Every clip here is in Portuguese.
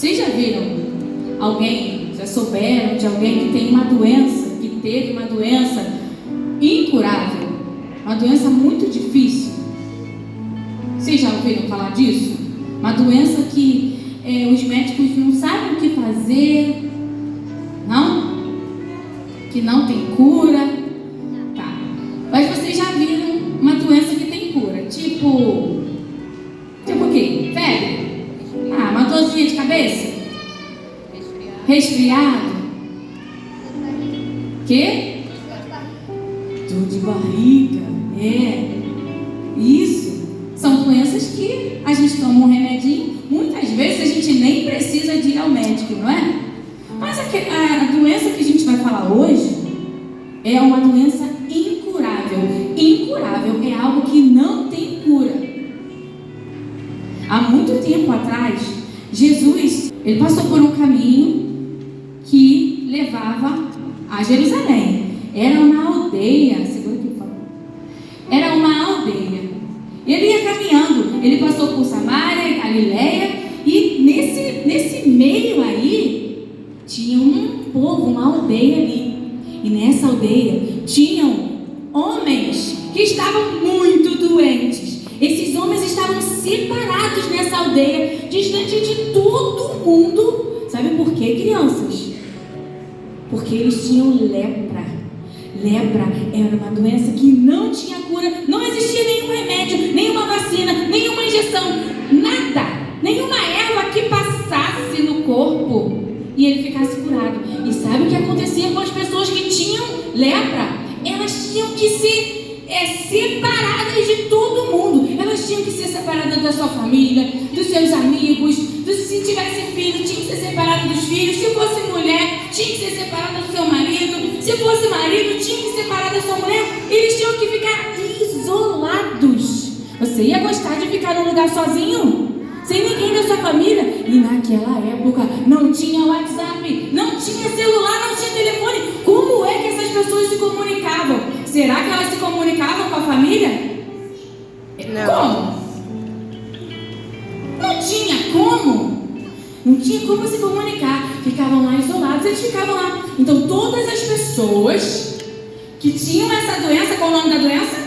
Vocês já viram alguém, já souberam de alguém que tem uma doença, que teve uma doença incurável, uma doença muito difícil? Vocês já ouviram falar disso? Uma doença que os médicos não sabem o que fazer, não? Que não tem cura. Tá. Mas vocês já viram uma doença que tem cura? Tipo o quê? Febre? Uma dorzinha de cabeça? Resfriado? Quê? Dor de barriga. Isso. São doenças que a gente toma um remedinho. Muitas vezes a gente nem precisa de ir ao médico, não é? Mas a doença que a gente vai falar hoje é uma doença incurável. Incurável é algo que não tem cura. Há muito tempo atrás, Jesus, ele passou por um caminho que levava a Jerusalém. Era uma aldeia, segura aqui, por favor. Era uma aldeia. Ele ia caminhando, ele passou por Samaria, Galileia, e nesse meio aí tinha um povo, uma aldeia ali. E nessa aldeia tinham homens que estavam muito doentes. Esses homens estavam separados nessa aldeia, distante de todo mundo. Sabe por quê, crianças? Porque eles tinham lepra. Lepra era uma doença que não tinha cura, não existia nenhum remédio, nenhuma vacina, nenhuma injeção, nada, nenhuma erva que passasse no corpo e ele ficasse curado. E sabe o que acontecia com as pessoas que tinham lepra? Elas tinham que ser separadas de todo mundo. Elas tinham que ser separadas da sua família, dos seus amigos, se tivesse filho, tinha que ser separada dos filhos. Se fosse mulher, tinha que ser separada do seu marido. Se fosse marido, tinha que ser separada da sua mulher. Eles tinham que ficar isolados. Você ia gostar de ficar num lugar sozinho? Sem ninguém da sua família? E naquela época não tinha WhatsApp, não tinha celular, não tinha telefone. Como é que essas pessoas se comunicavam? Será que elas se comunicavam com a família? Não. Como? Não tinha como. Não tinha como se comunicar. Ficavam lá isolados, eles ficavam lá. Então todas as pessoas que tinham essa doença, qual o nome da doença?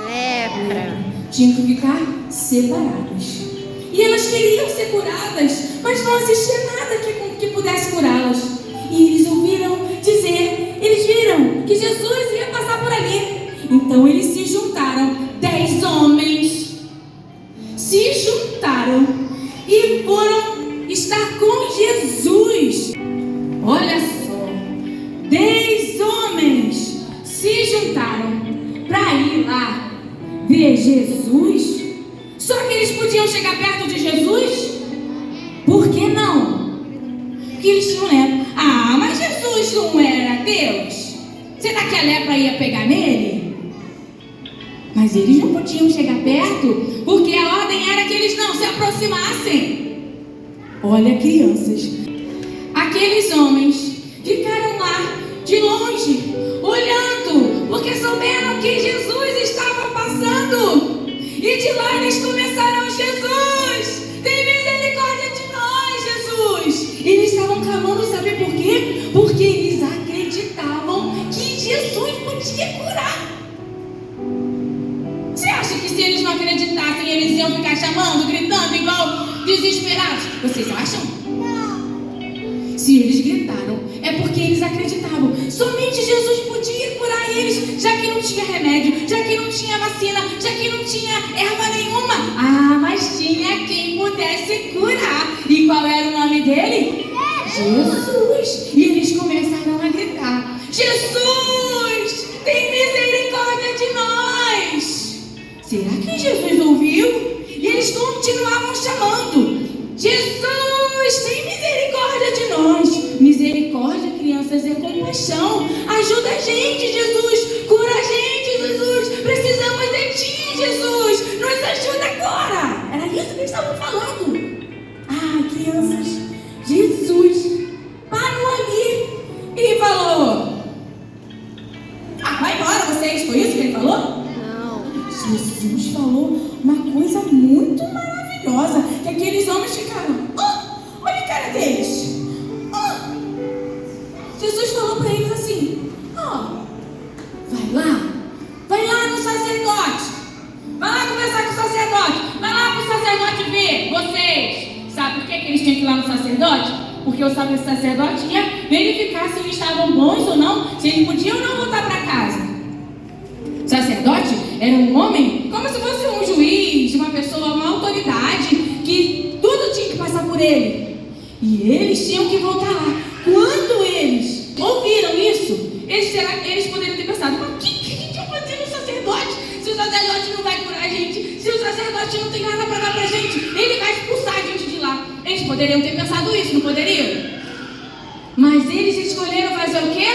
Lepra. Tinham que ficar separadas. E elas queriam ser curadas, mas não existia nada que pudesse curá-las. E eles ouviram dizer, eles viram que Jesus ia passar por ali. Então eles se juntaram, 10 homens se juntaram e foram estar com Jesus. Olha só, 10 homens se juntaram para ir lá ver Jesus. Só que eles podiam chegar perto de Jesus? Por que não? Porque eles tinham lepra. Mas Jesus não era Deus? Será que a lepra ia pegar nele? Mas eles não podiam chegar perto, porque a ordem era que eles não se aproximassem. Olha, crianças, aqueles homens ficaram lá de longe, olhando, porque souberam que Jesus estava passando. E de lá eles começaram: Jesus, tem misericórdia de nós, Jesus. Eles estavam clamando, sabe por quê? Porque eles acreditavam que Jesus podia curar. Você acha que se eles não acreditassem, eles iam ficar chamando, gritando, igual desesperados? Vocês acham? Não. Se eles gritaram, é porque eles acreditavam. Somente Jesus podia curar eles, já que não tinha remédio, já que não tinha vacina, já que não tinha erva nenhuma. Mas tinha quem pudesse curar. E qual era o nome dele? Jesus. E eles começaram a gritar: Jesus, tem misericórdia de nós. Será que Jesus ouviu? E eles continuavam chamando: Jesus, tem misericórdia de nós. Misericórdia, crianças, é compaixão. Ajuda a gente, Jesus. Cura a gente, Jesus. Precisamos de ti, Jesus. Nos ajuda agora. Era isso que eles estavam falando. Crianças, Jesus parou ali e falou: vai embora vocês. Foi isso que ele falou? Não. Jesus falou uma coisa muito maravilhosa, que aqueles homens ficaram: olha a cara dele. tinham que ir lá no sacerdote? Porque o sacerdote ia verificar se eles estavam bons ou não, se eles podiam ou não voltar para casa. O sacerdote era um homem como se fosse um juiz, uma pessoa, uma autoridade, que tudo tinha que passar por ele. E eles tinham que voltar lá. Quando eles ouviram isso, eles poderiam ter pensado: mas o que a gente vai fazer no sacerdote? Se o sacerdote não vai curar a gente, se o sacerdote não tem nada para dar para a gente, ele vai expulsar a gente de lá. Eles poderiam ter pensado isso, não poderiam? Mas eles escolheram fazer o quê?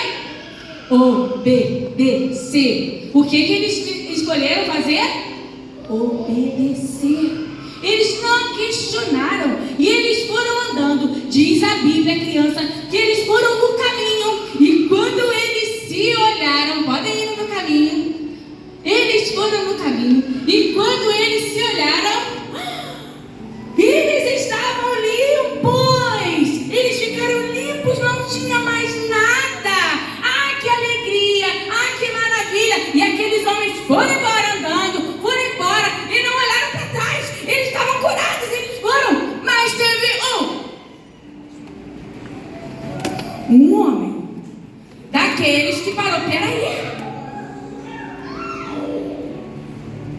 Obedecer. O que eles escolheram fazer? Obedecer. Eles não questionaram e eles foram andando. Diz a Bíblia, criança, que eles foram no caminho, e quando eles se olharam, podem ir no caminho, eles foram no caminho, e quando eles se olharam, eles estavam limpos. Eles ficaram limpos, não tinha mais nada. Ah, que alegria, ah, que maravilha. E aqueles homens foram embora andando, foram embora e não olharam para trás. Eles estavam curados, eles foram. Mas teve um homem daqueles que parou: peraí,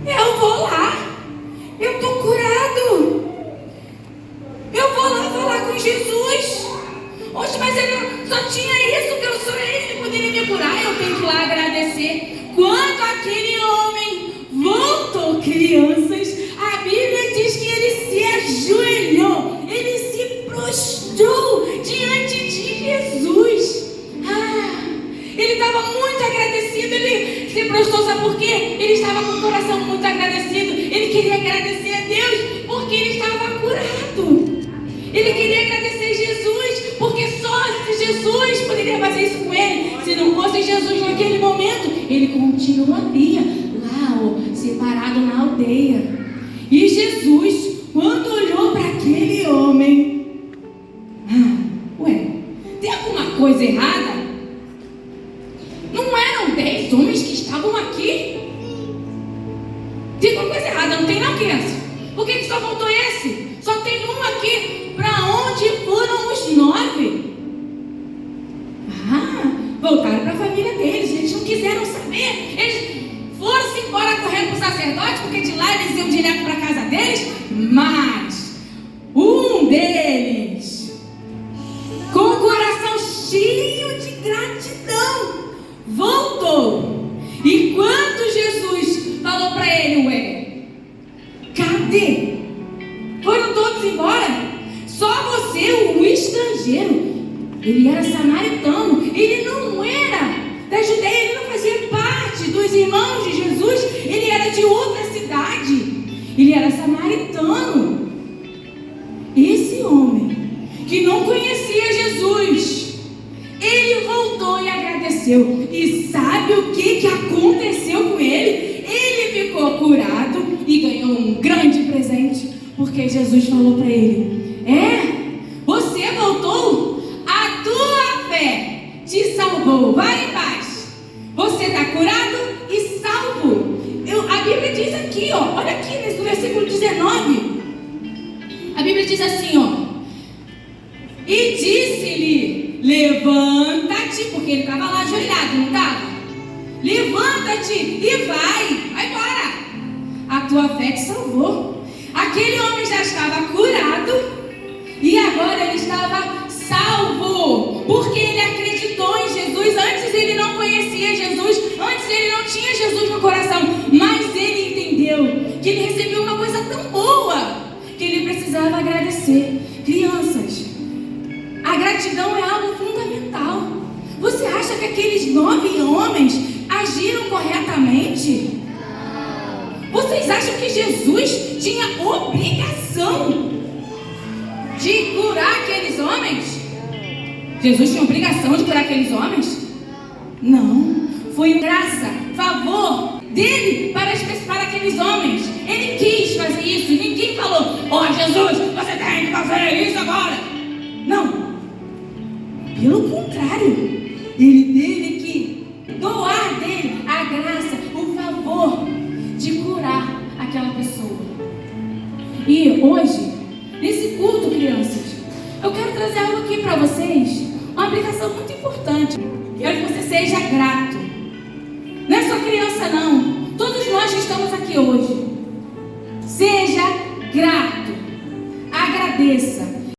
eu vou lá, eu estou curado, eu vou lá falar com Jesus. Oxe, mas ele só tinha isso, que eu sou ele poderia me curar, eu tenho que ir lá agradecer. Quando aquele homem voltou, crianças, a Bíblia diz que ele se ajoelhou, ele se prostrou diante de Jesus. Ele estava muito agradecido, ele se prostrou, sabe por quê? Ele estava com o coração muito agradecido, ele queria agradecer a Deus porque ele estava curado. Ele queria agradecer Jesus, porque só Jesus poderia fazer isso com ele. Se não fosse Jesus naquele momento, ele continuaria lá, separado na aldeia. E Jesus, quando olhou para aquele homem, tem alguma coisa errada? Não eram 10 homens que estavam aqui? Tem alguma coisa errada, não tem não, criança? Por que só voltou esse? Só tem um aqui. Para onde foram os 9? Voltaram para a família deles. Eles não quiseram saber. Eles foram-se embora correndo para o sacerdote, porque de lá eles iam direto para a casa deles. Mas um deles, com o coração cheio de gratidão, voltou. E quando Jesus falou para ele: cadê? Foram todos embora? Só você, o estrangeiro. Ele era samaritano, ele não era da Judeia, ele não fazia parte dos irmãos de Jesus, ele era de outra cidade, ele era samaritano. Esse homem que não conhecia Jesus, ele voltou e agradeceu. E sabe o que aconteceu com ele? Ele ficou curado e ganhou um grande presente, porque Jesus falou para ele: você voltou, a tua fé te salvou, vai em paz, você está curado e salvo. A Bíblia diz aqui, olha aqui no versículo 19, a Bíblia diz assim, e disse-lhe: levanta-te, porque ele estava lá ajoelhado, não estava? Levanta-te e vai embora, a tua fé te salvou. Aquele homem já estava curado e agora ele estava salvo, porque ele acreditou em Jesus. Antes ele não conhecia Jesus, antes ele não tinha Jesus no coração, mas ele entendeu que ele recebeu uma coisa tão boa que ele precisava agradecer. Crianças, a gratidão é algo fundamental. Você acha que aqueles 9 homens agiram corretamente? Vocês acham que Jesus tinha obrigação de curar aqueles homens? Jesus tinha obrigação de curar aqueles homens? Não. Foi graça, favor dele para aqueles homens. Ele quis fazer isso. Ninguém falou: Jesus, você tem que fazer isso agora. Não. Pelo contrário, ele teve que doar dele a graça, o favor de curar aquela pessoa. E hoje, nesse culto, crianças, para vocês uma aplicação muito importante. Quero que você seja grato. Não é só criança, não. Todos nós que estamos aqui hoje. Seja grato.